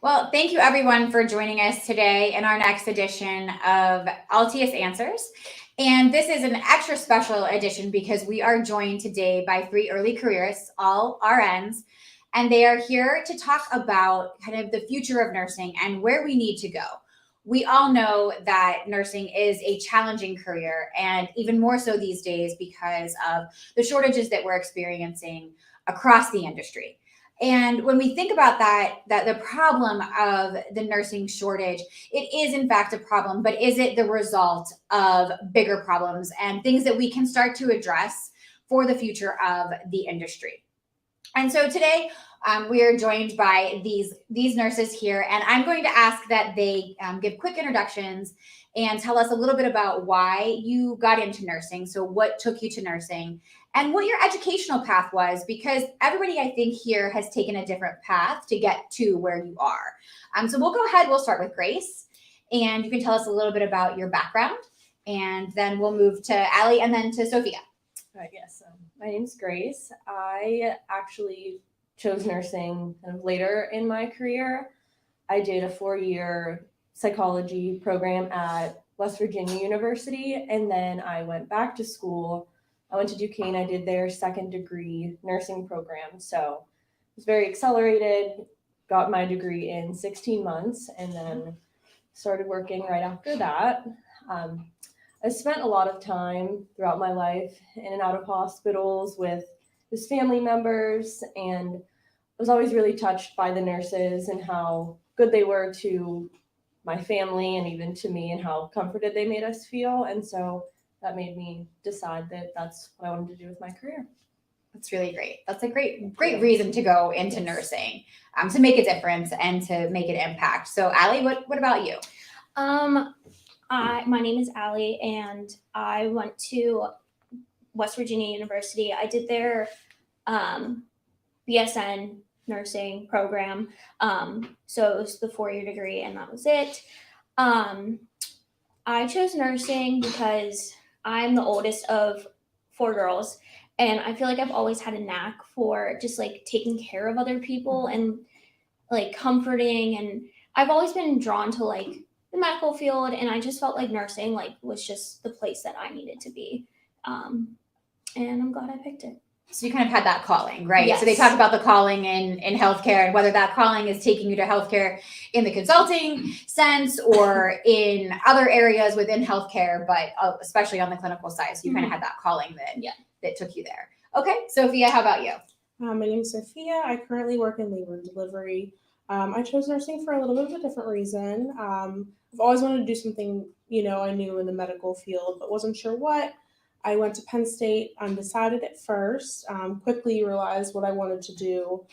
Well, thank you everyone for joining us today in our next edition of LTS Answers. And this is an extra special edition because we are joined today by three early careerists, all RNs, and they are here to talk about kind of the future of nursing and where we need to go. We all know that nursing is a challenging career, and even more so these days because of the shortages that we're experiencing across the industry. And when we think about that the problem of the nursing shortage, it is in fact a problem, but is it the result of bigger problems and things that we can start to address for the future of the industry? And so today we are joined by these nurses here, and I'm going to ask that they give quick introductions and tell us a little bit about why you got into nursing. So what took you to nursing and what your educational path was, because everybody I think here has taken a different path to get to where you are. So we'll go ahead, we'll start with Grace, and you can tell us a little bit about your background, and then we'll move to Allie and then to Sophia. Yes, my name's Grace. I actually chose nursing kind of later in my career. I did a 4-year psychology program at West Virginia University, and then I went back to school. I went to Duquesne. I did their second degree nursing program. So it was very accelerated, got my degree in 16 months, and then started working right after that. I spent a lot of time throughout my life in and out of hospitals with his family members, and I was always really touched by the nurses and how good they were to my family and even to me, and how comforted they made us feel. And so that made me decide that that's what I wanted to do with my career. That's really great. That's a great reason to go into nursing, to make a difference and to make an impact. So Allie, what about you? My name is Allie, and I went to West Virginia University. I did their BSN nursing program. So it was the 4-year degree, and that was it. I chose nursing because I'm the oldest of 4 girls, and I feel like I've always had a knack for just like taking care of other people and like comforting, and I've always been drawn to like the medical field, and I just felt like nursing like was just the place that I needed to be, and I'm glad I picked it. So you kind of had that calling, right? Yes. So they talk about the calling in healthcare, and whether that calling is taking you to healthcare in the consulting sense or in other areas within healthcare, but especially on the clinical side. So you kind of had that calling that took you there. Okay, Sophia, how about you? My name is Sophia. I currently work in labor and delivery. I chose nursing for a little bit of a different reason. I've always wanted to do something, I knew in the medical field, but wasn't sure what. I went to Penn State, undecided at first, quickly realized what I wanted to do.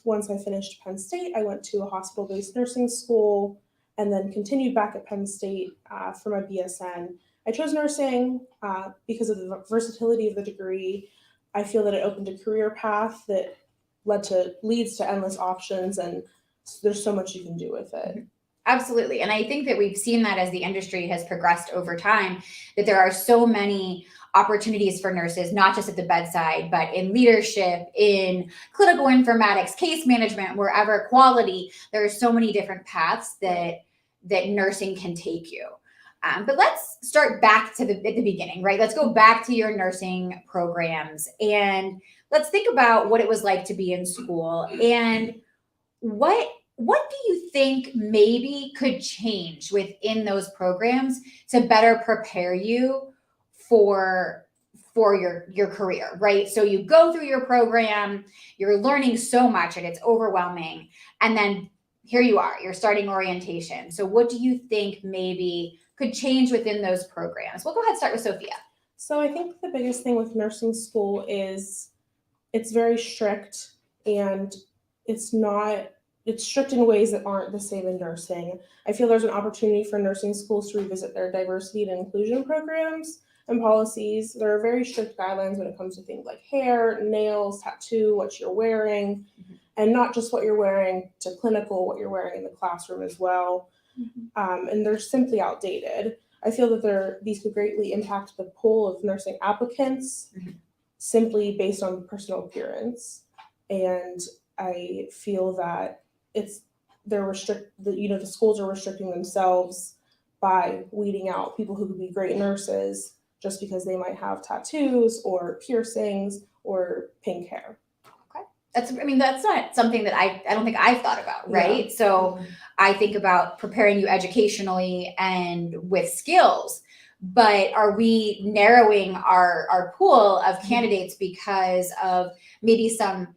Once I finished Penn State, I went to a hospital-based nursing school and then continued back at Penn State for my BSN. I chose nursing because of the versatility of the degree. I feel that it opened a career path that leads to endless options, and there's so much you can do with it. Absolutely. And I think that we've seen that as the industry has progressed over time, that there are so many opportunities for nurses, not just at the bedside, but in leadership, in clinical informatics, case management, wherever, quality. There are so many different paths that nursing can take you. But let's start back to at the beginning, right? Let's go back to your nursing programs and let's think about what it was like to be in school, and what do you think maybe could change within those programs to better prepare you for your career, right? So you go through your program, you're learning so much and it's overwhelming, and then here you are, you're starting orientation. So what do you think maybe could change within those programs? We'll go ahead and start with Sophia. So I think the biggest thing with nursing school is it's very strict, and it's strict in ways that aren't the same in nursing. I feel there's an opportunity for nursing schools to revisit their diversity and inclusion programs and policies. There are very strict guidelines when it comes to things like hair, nails, tattoo, what you're wearing, and not just what you're wearing to clinical, what you're wearing in the classroom as well. And they're simply outdated. I feel that these could greatly impact the pool of nursing applicants simply based on personal appearance. And I feel that it's the schools are restricting themselves by weeding out people who could be great nurses just because they might have tattoos or piercings or pink hair. That's not something that I don't think I've thought about, right? Yeah. So I think about preparing you educationally and with skills, but are we narrowing our pool of candidates because of maybe some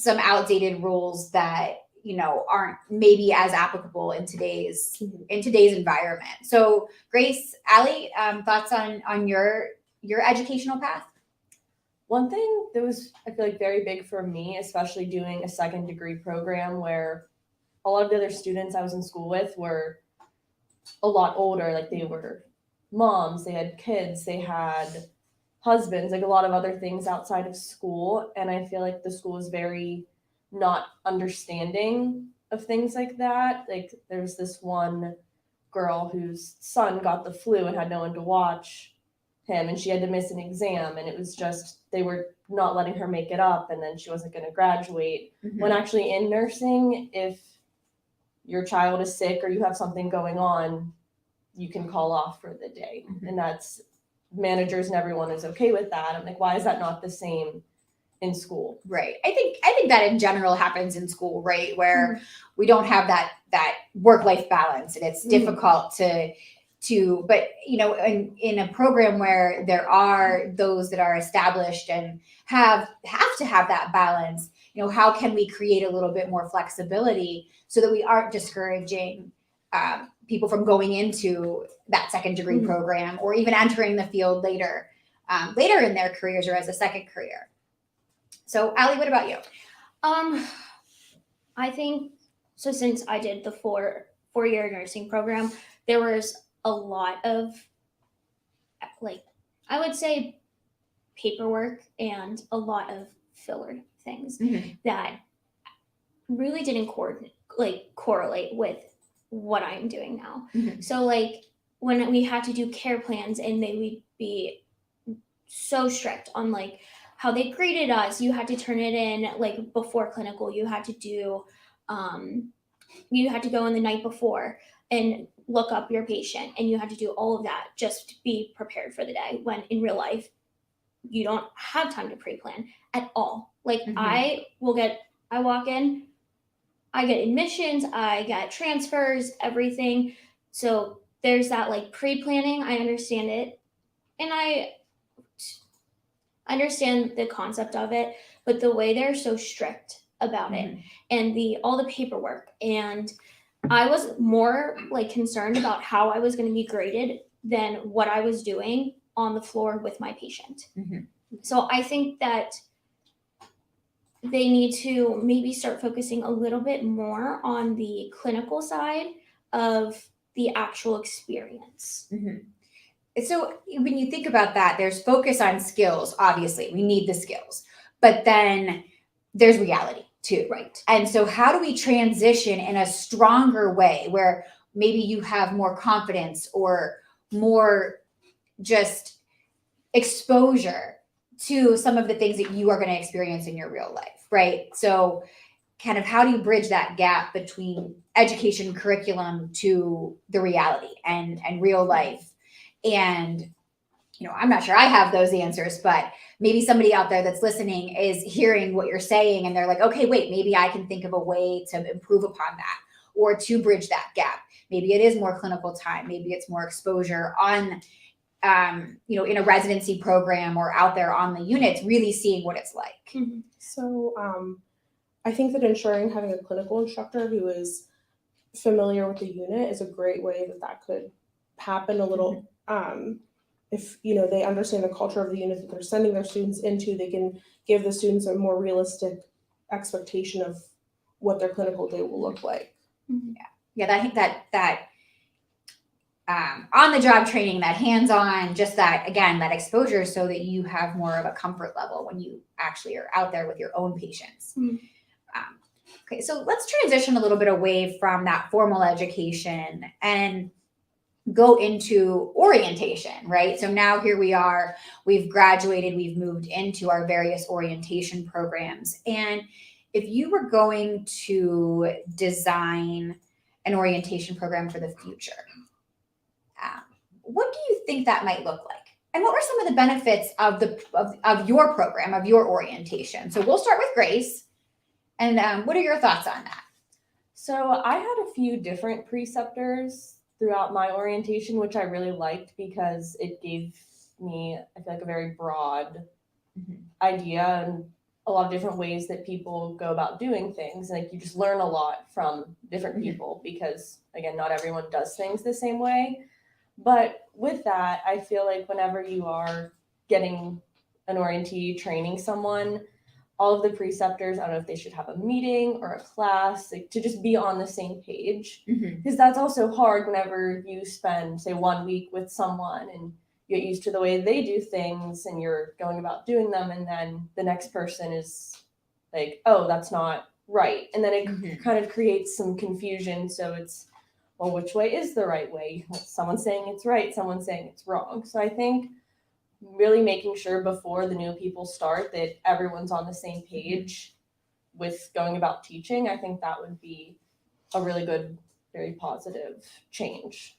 outdated rules that aren't maybe as applicable in today's environment? So Grace, Allie, thoughts on your educational path? One thing that was, I feel like, very big for me, especially doing a second degree program where a lot of the other students I was in school with were a lot older. Like, they were moms, they had kids, they had husbands, like a lot of other things outside of school. And I feel like the school is very not understanding of things like that. Like, there's this one girl whose son got the flu and had no one to watch him, and she had to miss an exam, and it was just, they were not letting her make it up, and then she wasn't going to graduate. When actually in nursing, if your child is sick or you have something going on, you can call off for the day. And that's, managers and everyone is okay with that. I'm like, why is that not the same in school? Right. I think that in general happens in school, right? Where we don't have that work-life balance, and it's difficult but in a program where there are those that are established and have to have that balance, how can we create a little bit more flexibility so that we aren't discouraging people from going into that second degree program or even entering the field later in their careers or as a second career? So Allie, what about you? I think so. Since I did the four-year nursing program, there was a lot of, like, I would say, paperwork and a lot of filler things that really didn't correlate with what I'm doing now. So, like, when we had to do care plans and they would be so strict on, like, how they graded us, you had to turn it in, like, before clinical, you had to do, you had to go in the night before and look up your patient, and you had to do all of that just to be prepared for the day, when in real life you don't have time to pre-plan at all. Like, I walk in, I get admissions, I get transfers, everything. So there's that, like, pre-planning. I understand it, and I understand the concept of it, but the way they're so strict about it, and all the paperwork, and I was more, like, concerned about how I was going to be graded than what I was doing on the floor with my patient. So I think that they need to maybe start focusing a little bit more on the clinical side of the actual experience. So when you think about that, there's focus on skills. Obviously, we need the skills, but then there's reality too. Right. And so how do we transition in a stronger way where maybe you have more confidence or more just exposure to some of the things that you are going to experience in your real life, right? So kind of how do you bridge that gap between education curriculum to the reality and real life? And I'm not sure I have those answers, but maybe somebody out there that's listening is hearing what you're saying and they're like, okay, wait, maybe I can think of a way to improve upon that or to bridge that gap. Maybe it is more clinical time. Maybe it's more exposure on, in a residency program or out there on the units, really seeing what it's like. So I think that ensuring having a clinical instructor who is familiar with the unit is a great way that could happen a little. If they understand the culture of the unit that they're sending their students into, they can give the students a more realistic expectation of what their clinical day will look like. I think that on the job training, that hands-on, just that, again, that exposure, so that you have more of a comfort level when you actually are out there with your own patients. Okay, so let's transition a little bit away from that formal education and go into orientation, right? So now here we are, we've graduated, we've moved into our various orientation programs. And if you were going to design an orientation program for the future, what do you think that might look like? And what were some of the benefits of your program, of your orientation? So we'll start with Grace. And what are your thoughts on that? So I had a few different preceptors throughout my orientation, which I really liked because it gave me, I feel like, a very broad idea and a lot of different ways that people go about doing things. Like you just learn a lot from different people because, again, not everyone does things the same way. But with that, I feel like whenever you are getting an orientee, training someone, all of the preceptors, I don't know if they should have a meeting or a class, like, to just be on the same page. Because that's also hard whenever you spend, say, 1 week with someone and you get used to the way they do things and you're going about doing them. And then the next person is like, oh, that's not right. And then it kind of creates some confusion. So it's, well, which way is the right way? Someone's saying it's right, someone's saying it's wrong. So I think really making sure before the new people start that everyone's on the same page with going about teaching, I think that would be a really good, very positive change.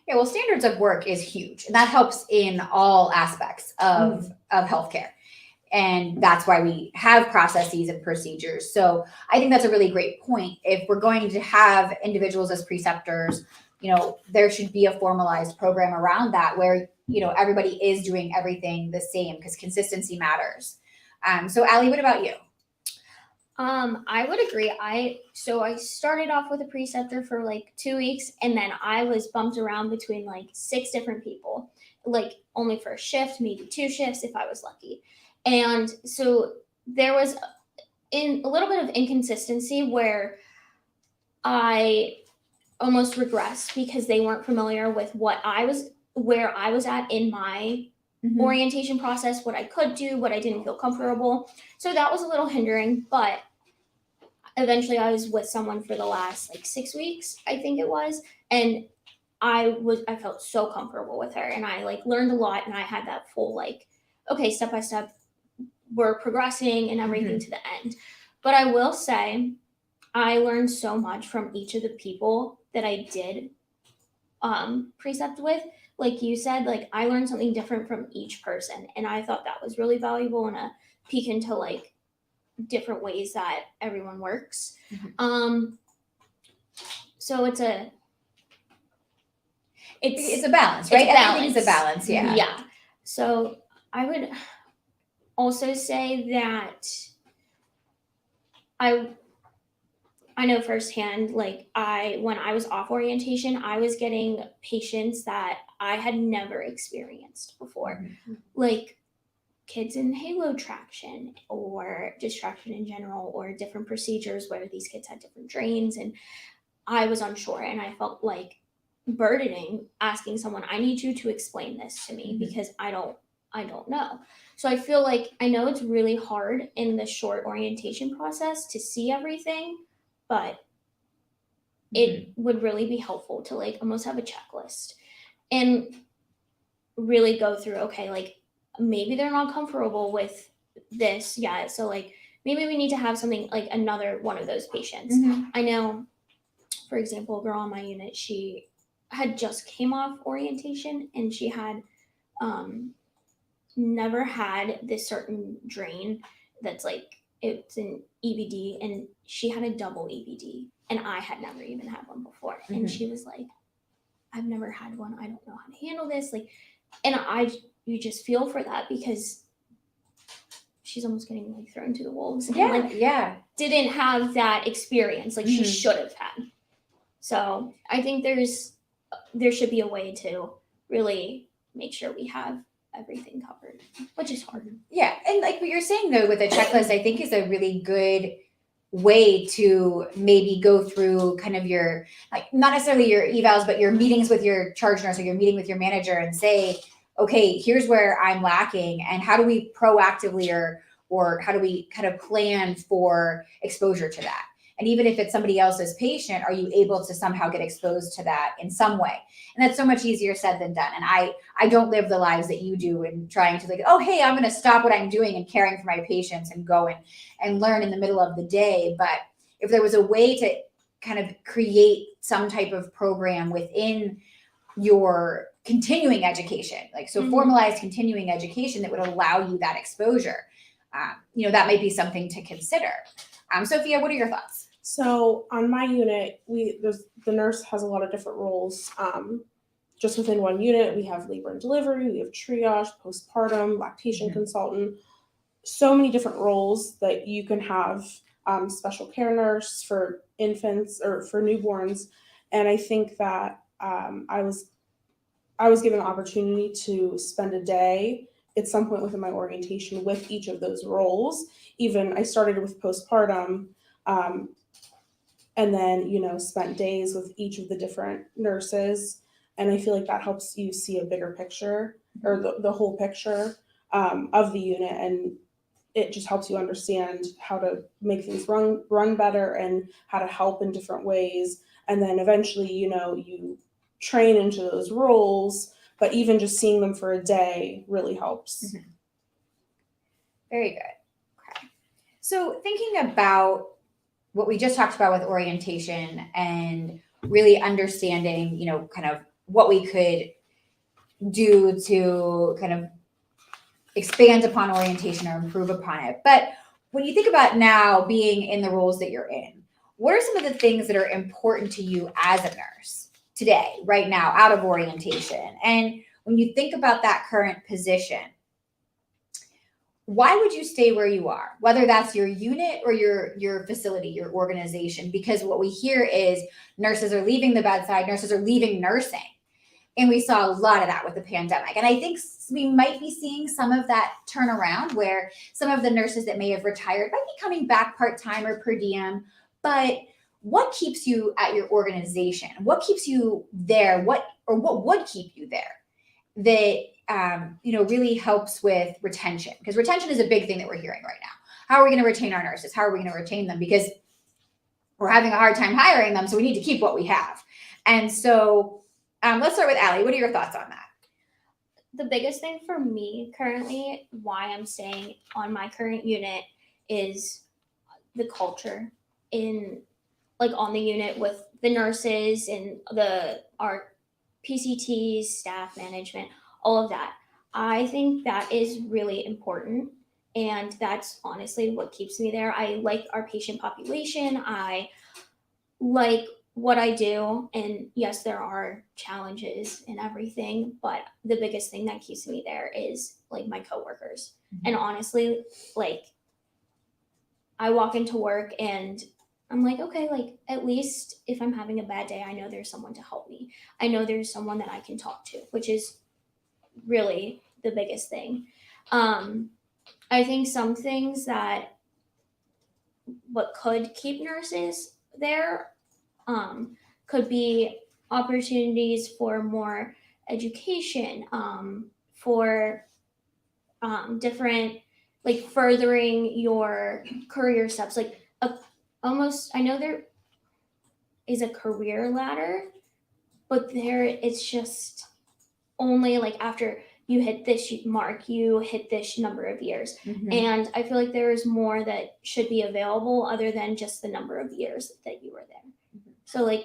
Yeah, well, standards of work is huge, and that helps in all aspects of healthcare. And that's why we have processes and procedures. So I think that's a really great point. If we're going to have individuals as preceptors, there should be a formalized program around that where, everybody is doing everything the same because consistency matters. So Allie, what about you? I would agree. I started off with a preceptor for like 2 weeks, and then I was bumped around between like 6 different people, like only for a shift, maybe 2 shifts if I was lucky. And so there was a little bit of inconsistency where I almost regressed because they weren't familiar with where I was at in my orientation process, what I could do, what I didn't feel comfortable. So that was a little hindering, but eventually I was with someone for the last like 6 weeks, I think it was. And I felt so comfortable with her, and I like learned a lot, and I had that full like, okay, step by step, we're progressing and everything to the end. But I will say I learned so much from each of the people that I did precept with. Like you said, like I learned something different from each person, and I thought that was really valuable and a peek into like different ways that everyone works. So it's a balance, right? Everything's a balance, yeah. Yeah. So I would also say that I know firsthand, like when I was off orientation, I was getting patients that I had never experienced before, like kids in halo traction or just traction in general, or different procedures where these kids had different drains, and I was unsure, and I felt like burdening asking someone, I need you to explain this to me because I don't know. So I feel like I know it's really hard in the short orientation process to see everything, but it would really be helpful to like almost have a checklist and really go through, okay, like maybe they're not comfortable with this yet. So like maybe we need to have something like another one of those patients. I know, for example, a girl on my unit, she had just came off orientation, and she had never had this certain drain that's like, it's an EBD, and she had a double EBD, and I had never even had one before. And she was like, I've never had one, I don't know how to handle this, like, and you just feel for that because she's almost getting like thrown to the wolves and didn't have that experience like she should have had. So I think there should be a way to really make sure we have everything covered, which is hard. Yeah, and like what you're saying though with a checklist, I think is a really good way to maybe go through kind of your, like, not necessarily your evals, but your meetings with your charge nurse or your meeting with your manager and say, okay, here's where I'm lacking, and how do we proactively or how do we kind of plan for exposure to that? And even if it's somebody else's patient, are you able to somehow get exposed to that in some way? And that's so much easier said than done. And I don't live the lives that you do in trying to like, oh, hey, I'm going to stop what I'm doing and caring for my patients and go and learn in the middle of the day. But if there was a way to kind of create some type of program within your continuing education, like so formalized continuing education that would allow you that exposure, that might be something to consider. Sophia, what are your thoughts? So on my unit, the nurse has a lot of different roles. Just within one unit, we have labor and delivery, we have triage, postpartum, lactation consultant, so many different roles that you can have. Special care nurse for infants or for newborns. And I think that I was given the opportunity to spend a day at some point within my orientation with each of those roles. Even I started with postpartum, and then, spent days with each of the different nurses. And I feel like that helps you see a bigger picture or the whole picture of the unit. And it just helps you understand how to make things run better and how to help in different ways. And then eventually, you train into those roles, but even just seeing them for a day really helps. Very good. Okay. So thinking about what we just talked about with orientation and really understanding, kind of what we could do to kind of expand upon orientation or improve upon it. But when you think about now being in the roles that you're in, what are some of the things that are important to you as a nurse today, right now, out of orientation? And when you think about that current position, why would you stay where you are, whether that's your unit or your facility, your organization? Because what we hear is nurses are leaving the bedside, nurses are leaving nursing. And we saw a lot of that with the pandemic. And I think we might be seeing some of that turn around where some of the nurses that may have retired might be coming back part-time or per diem. But what keeps you at your organization? What keeps you there? What would keep you there that really helps with retention? Because retention is a big thing that we're hearing right now. How are we going to retain our nurses? How are we going to retain them? Because we're having a hard time hiring them, so we need to keep what we have. And so let's start with Allie. What are your thoughts on that? The biggest thing for me currently, why I'm staying on my current unit, is the culture on the unit with the nurses and our PCTs, staff management, all of that. I think that is really important, and that's honestly what keeps me there. I like our patient population. I like what I do, and yes, there are challenges and everything, but the biggest thing that keeps me there is my coworkers. And honestly, I walk into work and I'm like, okay, at least if I'm having a bad day, I know there's someone to help me. I know there's someone that I can talk to, which is really the biggest thing. I think some things that what could keep nurses there could be opportunities for more education, for different, furthering your career steps. I know there is a career ladder, but it's just only after you hit this mark, you hit this number of years. And I feel like there is more that should be available other than just the number of years that you were there. So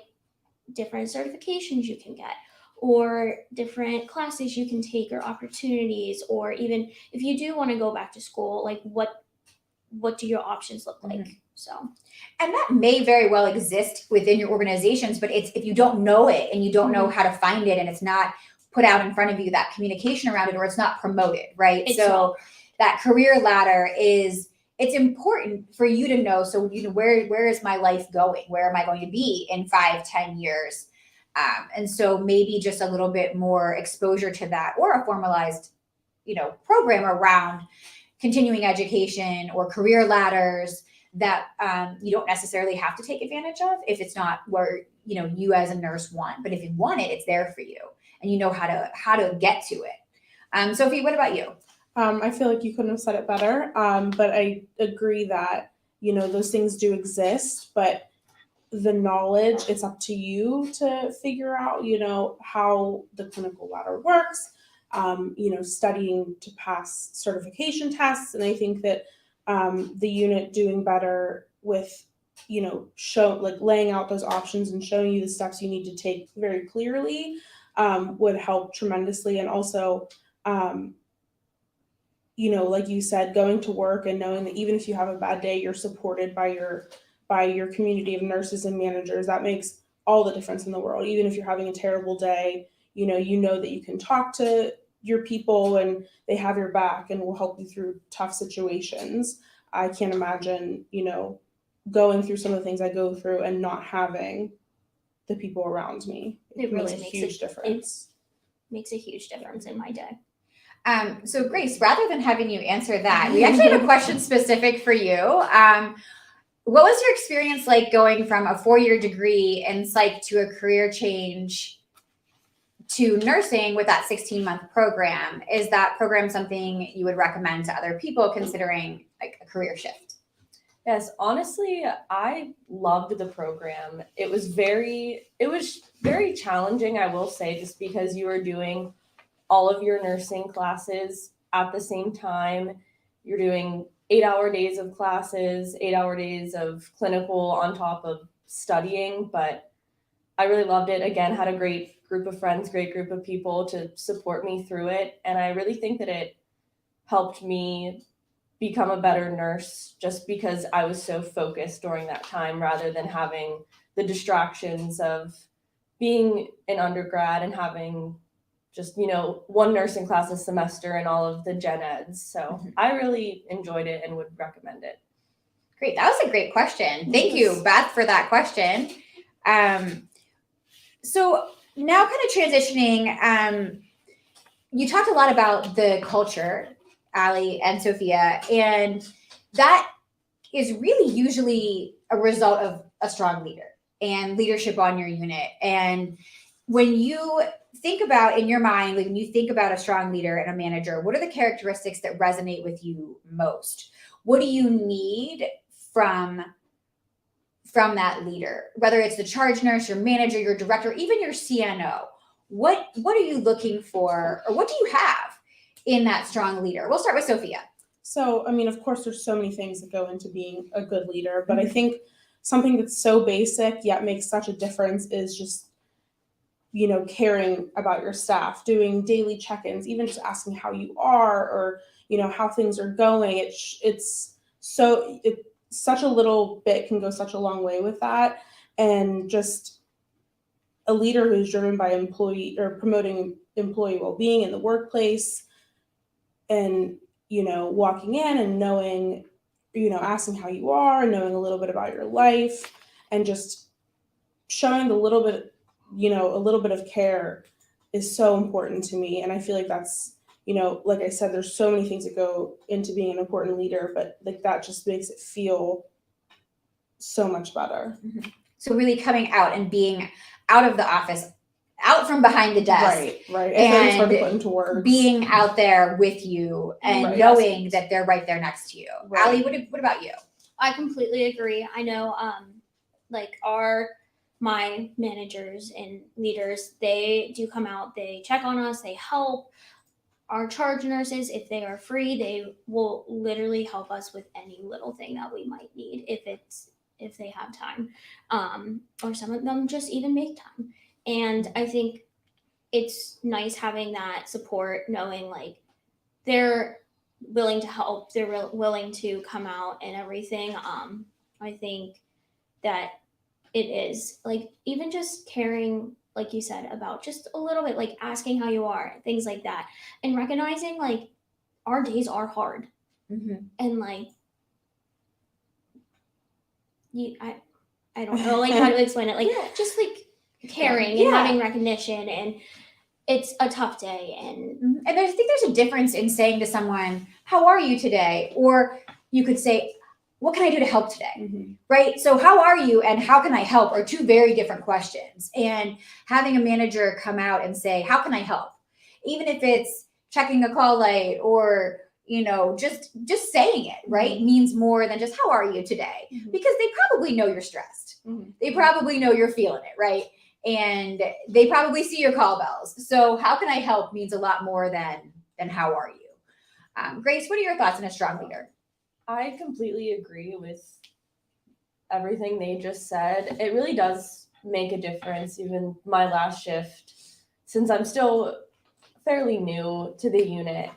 different certifications you can get, or different classes you can take, or opportunities, or even if you do want to go back to school, what do your options look like? So, and that may very well exist within your organizations, but it's if you don't know it and you don't know how to find it, and it's not put out in front of you, that communication around it, or it's not promoted, right? That career ladder it's important for you to know. So, where is my life going? Where am I going to be in 5-10 years? And so maybe just a little bit more exposure to that, or a formalized, program around continuing education or career ladders that you don't necessarily have to take advantage of if it's not where, you as a nurse want. But if you want it, it's there for you, and you know how to get to it. Sophie, what about you? I feel like you couldn't have said it better, but I agree that those things do exist, but the knowledge, it's up to you to figure out, how the clinical ladder works, studying to pass certification tests. And I think that the unit doing better with, laying out those options and showing you the steps you need to take very clearly would help tremendously. And also, like you said, going to work and knowing that even if you have a bad day, you're supported by your community of nurses and managers. That makes all the difference in the world. Even if you're having a terrible day, you know that you can talk to your people and they have your back and will help you through tough situations. I can't imagine, going through some of the things I go through and not having the people around me. It really makes a huge difference. Makes a huge difference in my day. So Grace, rather than having you answer that, we actually have a question specific for you. What was your experience like going from a 4-year degree in psych to a career change to nursing with that 16-month program? Is that program something you would recommend to other people considering like a career shift? Yes, honestly, I loved the program. It was very challenging, I will say, just because you were doing all of your nursing classes at the same time. You're doing 8-hour days of classes, 8-hour days of clinical on top of studying, but I really loved it. Again, had a great group of friends, great group of people to support me through it. And I really think that it helped me become a better nurse just because I was so focused during that time rather than having the distractions of being an undergrad and having just, one nursing class a semester and all of the gen eds. So I really enjoyed it and would recommend it. Great. That was a great question. Thank you, Beth, for that question. So now kind of transitioning, you talked a lot about the culture, Allie and Sophia, and that is really usually a result of a strong leader and leadership on your unit. And when you think about, in your mind, like when you think about a strong leader and a manager, what are the characteristics that resonate with you most? What do you need from that leader, whether it's the charge nurse, your manager, your director, even your CNO? What are you looking for, or what do you have in that strong leader? We'll start with Sophia. So, of course, there's so many things that go into being a good leader, but I think something that's so basic yet makes such a difference is just, caring about your staff, doing daily check-ins, even just asking how you are or, how things are going. It's such a little bit can go such a long way with that. And just a leader who's driven by promoting employee well-being in the workplace and, walking in and knowing, asking how you are, knowing a little bit about your life and just showing a little bit of care is so important to me. And I feel like that's, like I said, there's so many things that go into being an important leader, but like that just makes it feel so much better. Mm-hmm. So really coming out and being out of the office, out from behind the desk. Right. And it's hard to put into words. Being out there with you and knowing that they're right there next to you. Right. Allie, what about you? I completely agree. I know, my managers and leaders, they do come out, they check on us, they help. Our charge nurses, if they are free, they will literally help us with any little thing that we might need if they have time. Or some of them just even make time. And I think it's nice having that support, knowing like they're willing to help, they're willing to come out and everything. I think that it is like even just caring, like you said, about just a little bit, like asking how you are, things like that, and recognizing like our days are hard, and like I don't know like how to explain it, like just like caring and having recognition, and it's a tough day, and I think there's a difference in saying to someone, "How are you today?" or you could say, "What can I do to help today?" Right? So how are you and how can I help are two very different questions. And having a manager come out and say, how can I help? Even if it's checking a call light or, just saying it, right, means more than just how are you today, because they probably know you're stressed. They probably know you're feeling it, right? And they probably see your call bells. So how can I help means a lot more than how are you. Grace, what are your thoughts on a strong leader? I completely agree with everything they just said. It really does make a difference. Even my last shift, since I'm still fairly new to the unit,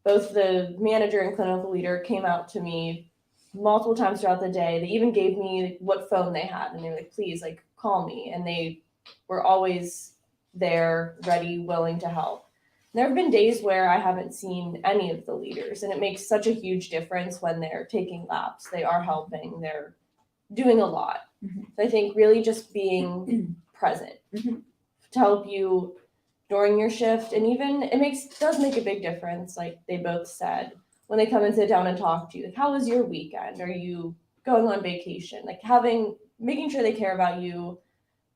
both the manager and clinical leader came out to me multiple times throughout the day. They even gave me what phone they had, and they were like, please, like, call me. And they were always there, ready, willing to help. There have been days where I haven't seen any of the leaders, and it makes such a huge difference when they're taking laps. They are helping, they're doing a lot. So I think really just being present to help you during your shift, and even does make a big difference, like they both said, when they come and sit down and talk to you. Like, how was your weekend? Are you going on vacation? Like making sure they care about you,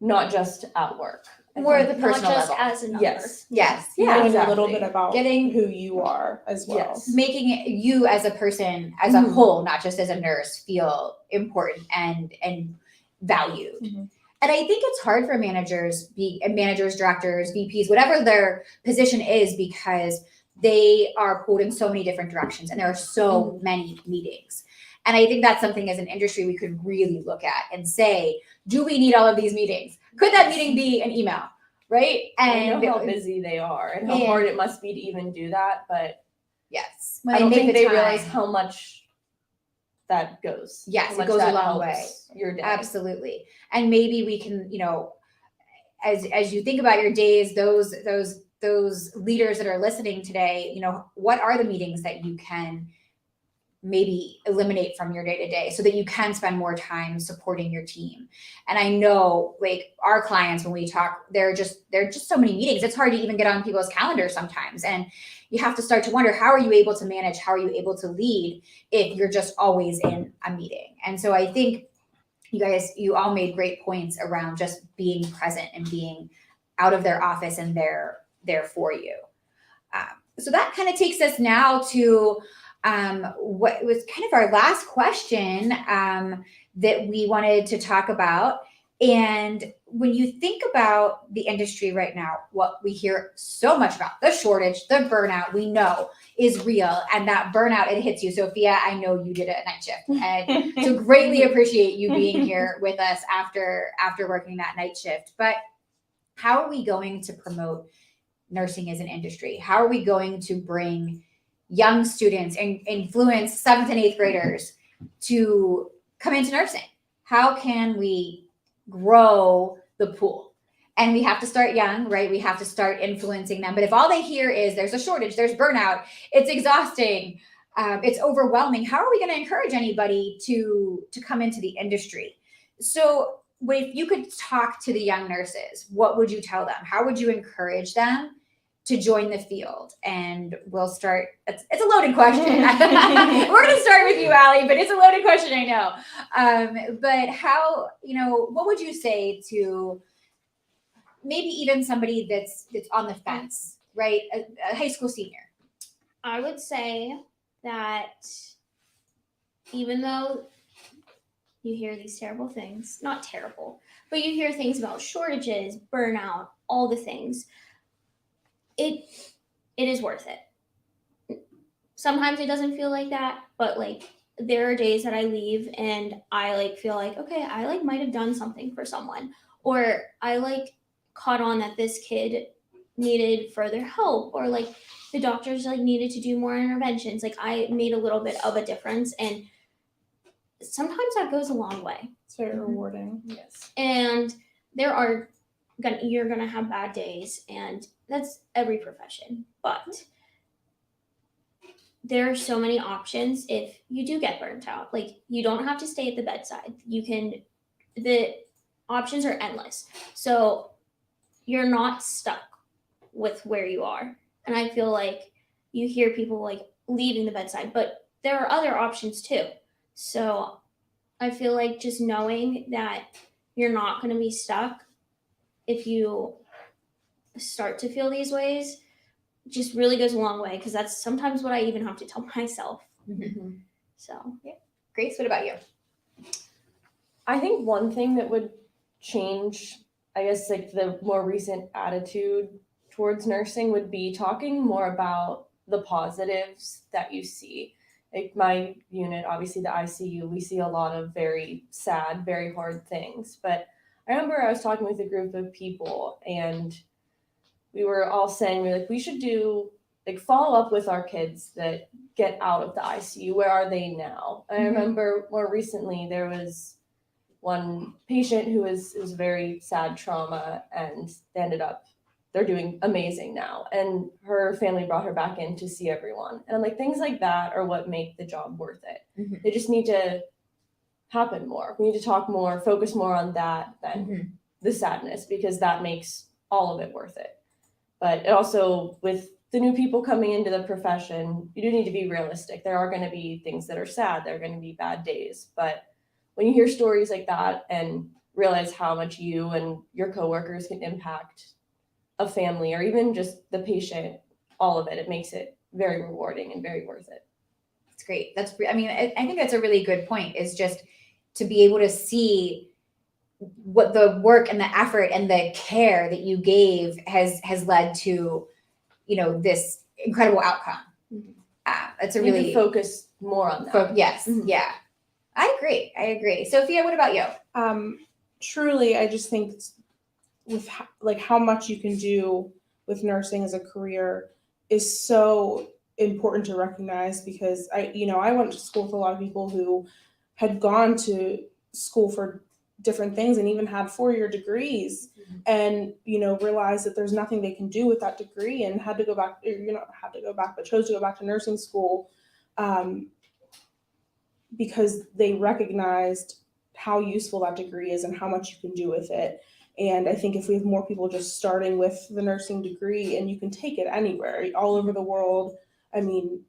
not just at work. More at the Not personal just level. as a number. Yes. Knowing exactly. a little bit about Getting- who you are as well. Yes. Making it, you as a person, as a whole, not just as a nurse, feel important and valued. And I think it's hard for managers, directors, VPs, whatever their position is, because they are pulled in so many different directions and there are so many meetings. And I think that's something as an industry we could really look at and say, do we need all of these meetings? Could that meeting be an email, right? And I know how busy they are and how hard it must be to even do that, but yes, I don't think they realize how much that goes. Yes, it goes a long way. Your day. Absolutely. And maybe we can, as you think about your days, those leaders that are listening today, what are the meetings that you can maybe eliminate from your day to day so that you can spend more time supporting your team? And I know, like, our clients, when we talk, there are just so many meetings. It's hard to even get on people's calendars sometimes. And you have to start to wonder, how are you able to manage? How are you able to lead if you're just always in a meeting? And so I think you all made great points around just being present and being out of their office and there for you. So that kind of takes us now to what was kind of our last question that we wanted to talk about. And when you think about the industry right now, what we hear so much about, the shortage, the burnout, we know is real. And that burnout, it hits you. Sophia, I know you did a night shift. And so greatly appreciate you being here with us after working that night shift. But how are we going to promote nursing as an industry? How are we going to bring young students and influence 7th and 8th graders to come into nursing? How can we grow the pool? And we have to start young, right? We have to start influencing them. But if all they hear is there's a shortage, there's burnout, it's exhausting, it's overwhelming, how are we going to encourage anybody to come into the industry? So if you could talk to the young nurses, what would you tell them? How would you encourage them to join the field? And we'll start, it's a loaded question. We're going to start with you, Allie, but it's a loaded question, I know. But how, what would you say to maybe even somebody that's on the fence, right? A high school senior. I would say that even though you hear these terrible things, not terrible, but you hear things about shortages, burnout, all the things, it is worth it. Sometimes it doesn't feel like that, but like there are days that I leave and I like feel like, okay, I like might have done something for someone, or I like caught on that this kid needed further help, or like the doctors like needed to do more interventions. Like I made a little bit of a difference, and sometimes that goes a long way. It's very rewarding. Yes. And you're gonna have bad days, and that's every profession, but there are so many options if you do get burnt out. Like you don't have to stay at the bedside. The options are endless. So you're not stuck with where you are. And I feel like you hear people like leaving the bedside, but there are other options too. So I feel like just knowing that you're not going to be stuck if you start to feel these ways just really goes a long way, because that's sometimes what I even have to tell myself. So Grace, what about you? I think one thing that would change, I guess, like the more recent attitude towards nursing would be talking more about the positives that you see. Like my unit, obviously the ICU, we see a lot of very sad, very hard things. But I remember I was talking with a group of people, and we were all saying, we should do, like, follow up with our kids that get out of the ICU. Where are they now? I remember more recently there was one patient who it was very sad trauma, and they're doing amazing now. And her family brought her back in to see everyone. And I'm like, things like that are what make the job worth it. They just need to happen more. We need to talk more, focus more on that than the sadness, because that makes all of it worth it. But it also, with the new people coming into the profession, you do need to be realistic. There are going to be things that are sad. There are going to be bad days. But when you hear stories like that and realize how much you and your coworkers can impact a family, or even just the patient, all of it, it makes it very rewarding and very worth it. That's great. I think that's a really good point, is just to be able to see what the work and the effort and the care that you gave has led to, this incredible outcome. That's a really focus more on that. Yes. Yeah. I agree. Sophia, what about you? Truly, I just think with how much you can do with nursing as a career is so important to recognize, because I went to school with a lot of people who had gone to school for different things and even had 4-year degrees, and realized that there's nothing they can do with that degree, and had to go back, but chose to go back to nursing school because they recognized how useful that degree is and how much you can do with it. And I think if we have more people just starting with the nursing degree, and you can take it anywhere, all over the world. I mean,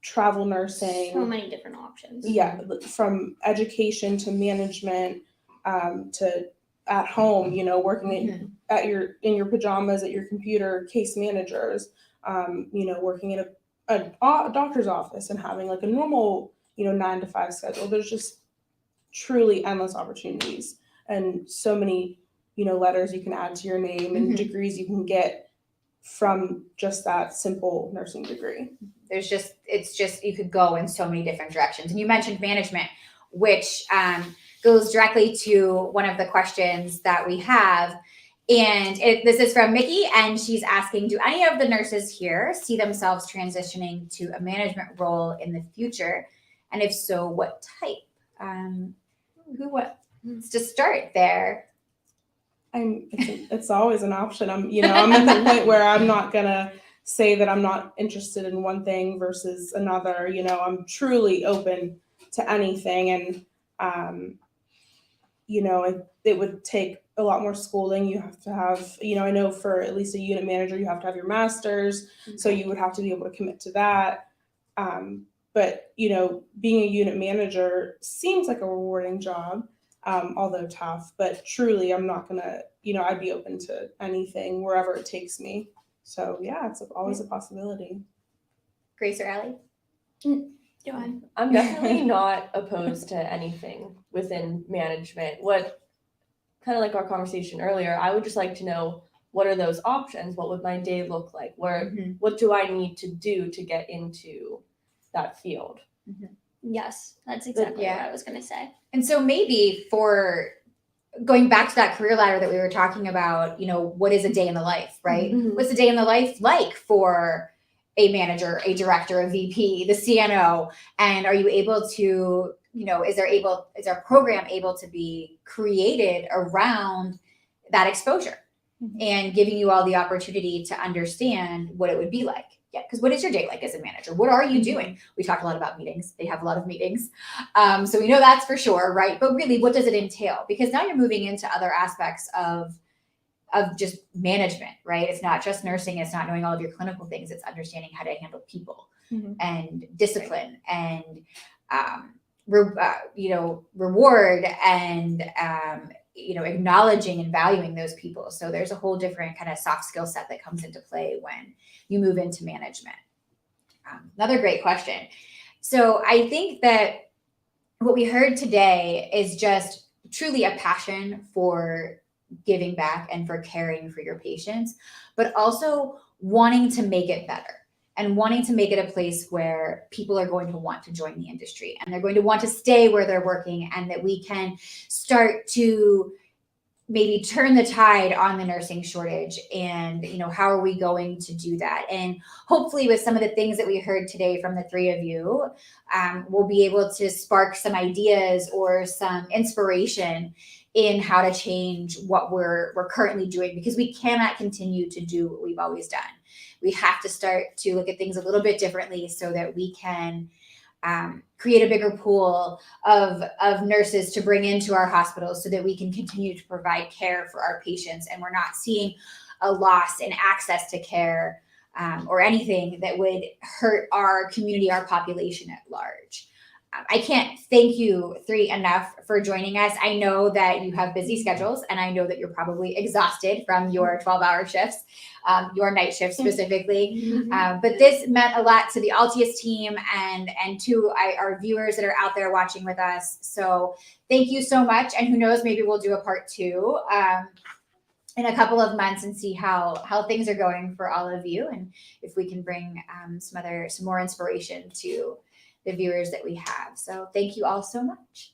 travel nursing. So many different options. Yeah, from education to management, to at home, working in your pajamas at your computer, case managers, working in a doctor's office and having like a normal, 9 to 5 schedule. There's just truly endless opportunities, and so many, letters you can add to your name and degrees you can get from just that simple nursing degree. It's just you could go in so many different directions. And you mentioned management, which goes directly to one of the questions that we have. And this is from Mickey, and she's asking, do any of the nurses here see themselves transitioning to a management role in the future? And if so, what type? Let's just start there. It's always an option. I'm at the point where I'm not gonna say that I'm not interested in one thing versus another. I'm truly open to anything, and it would take a lot more schooling. You have to have, I know for at least a unit manager, you have to have your master's, so you would have to be able to commit to that. But being a unit manager seems like a rewarding job. Although tough, but truly I'm not gonna, I'd be open to anything wherever it takes me. So yeah, it's always a possibility. Grace or Allie? Go ahead. I'm definitely not opposed to anything within management. What, kind of like our conversation earlier, I would just like to know, what are those options? What would my day look like? What do I need to do to get into that field? Yes, that's exactly what I was going to say. And so maybe for going back to that career ladder that we were talking about, what is a day in the life, right? What's a day in the life like for a manager, a director, a VP, the CNO? And are you able to, is our program able to be created around that exposure and giving you all the opportunity to understand what it would be like? Yeah, because what is your day like as a manager? What are you doing? We talked a lot about meetings. They have a lot of meetings. So we know that's for sure, right? But really, what does it entail? Because now you're moving into other aspects of just management, right? It's not just nursing. It's not knowing all of your clinical things. It's understanding how to handle people and discipline and, reward and, acknowledging and valuing those people. So there's a whole different kind of soft skill set that comes into play when you move into management. Another great question. So I think that what we heard today is just truly a passion for giving back and for caring for your patients, but also wanting to make it better and wanting to make it a place where people are going to want to join the industry and they're going to want to stay where they're working, and that we can start to maybe turn the tide on the nursing shortage. And how are we going to do that? And hopefully with some of the things that we heard today from the three of you, we'll be able to spark some ideas or some inspiration in how to change what we're currently doing, because we cannot continue to do what we've always done. We have to start to look at things a little bit differently so that we can create a bigger pool of nurses to bring into our hospitals so that we can continue to provide care for our patients, and we're not seeing a loss in access to care or anything that would hurt our community, our population at large. I can't thank you three enough for joining us. I know that you have busy schedules, and I know that you're probably exhausted from your 12-hour shifts, your night shift specifically. But this meant a lot to the Altius team and to our viewers that are out there watching with us. So thank you so much. And who knows, maybe we'll do a part 2 in a couple of months and see how things are going for all of you, and if we can bring some more inspiration to the viewers that we have. So thank you all so much.